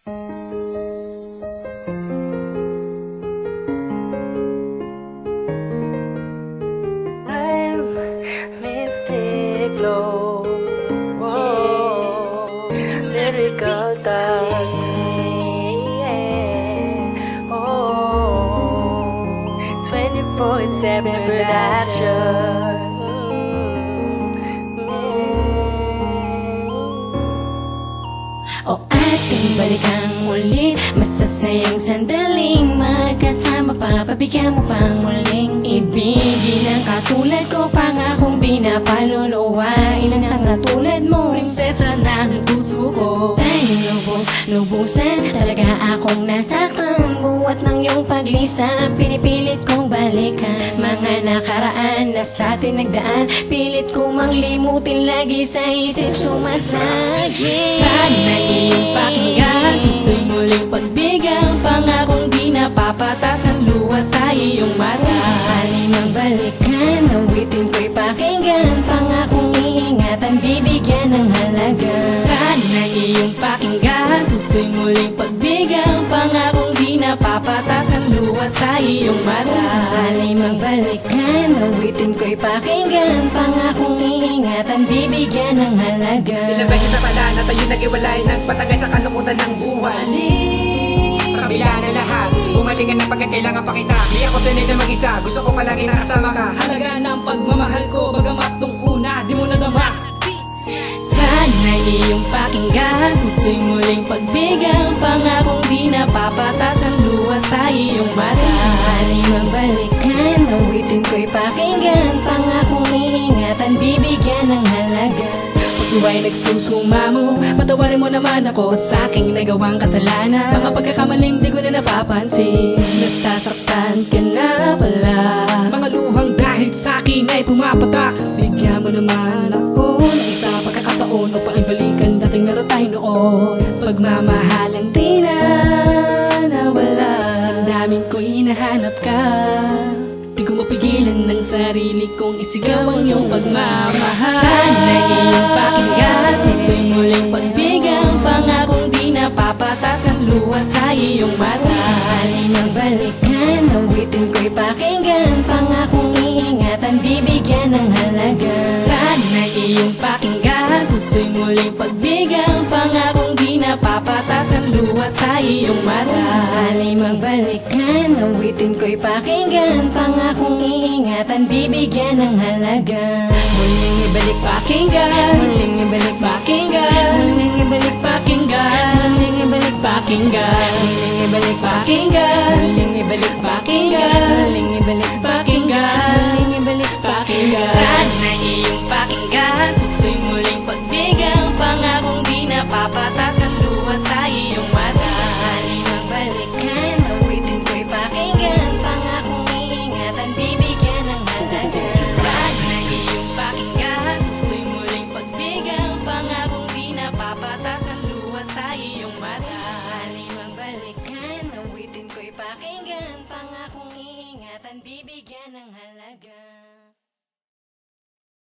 Mystic flow, whoa, lyrical touch, yeah. Oh, 24/7 production. O ating balikan muli, masasayang sandaling magkasama pa, pabigyan mo pang muling ibigin ang katulad ko, pangakong di na paluluwain ang isang katulad mo, prinsesa ng puso ko. Dahil lubusan, talaga akong nasaktan, buwat ng iyong paglisan, pinipilit kong balikan mga nakaraan na sa atin nagdaan, pilit ko mang limutin, lagi sa isip sumasagin. Sana iyong pakinggan, gusto'y muling pagbigyan, pangakong di napapatak ang luha sa iyong mata. Kung sakali magbalikan, awitin ko'y pakinggan, pangakong iingatan, bibigyan ng halaga. Sana iyong pakinggan, gusto'y muling pagbigyan, pangakong di napapatak ang luha sa iyong mata. Kung sakali magbalikan, awitin ko'y pakinggan, pangakong iingatan, bibigyan ng halaga. Ilang beses na pala na tayo nag-iwalay, nagpatagay sa kalungkutan ng buwan. Sa kabila na lahat, bumalingan na pagkakailangan pa kita. Di ako sanay na mag-isa, gusto ko palagi nakasama ka. Halaga ng pagmamahal ko, bagamat nung una, di mo nadama. Sana iyong pakinggan, gusto'y muling pagbigyan, pangakong di napapatak ang luha sa iyong mata. Kung sakali magbalikan, awitin ko'y pakinggan, pangakong iingatan, bibigyan ng halaga. Puso ay nagsusumamo, patawarin mo naman ako sa aking nagawang kasalanan. Mga pagkakamaling di ko na napapansin, nasasaktan ka na pala. Mga luhang dahil sa akin ay pumapatak, bigyan mo naman ako ng isang pagkakataon upang ibalikan dating meron tayo noon. Pagmamahalan di na nawala, damdamin ko'y hinahanap ka. Di ko mapigilan ng sarili kong isigaw ang iyong pagmamahal. Sana iyong pakinggan, gusto'y muling pagbigyan, pangakong di napapatak ang luha sa iyong mata. kung sakali magbalikan, awitin ko'y pakinggan, pangakong iingatan, bibigyan ng halaga. Sana iyong pakinggan, gusto'y muling pagbigyan, pangakong di napapatak ang luha sa iyong mata. Kung sakali magbalikan, awitin ko'y pakinggan, pangakong iingatan, bibigyan ng halaga. Muling ibalik pakinggan, Muling ibalik pakinggan, muling ibalik pakinggan, muling ibalik pakinggan, muling ibalik pakinggan, muling ibalik pakinggan, muling ibalik pakinggan, muling ibalik pakinggan. Sana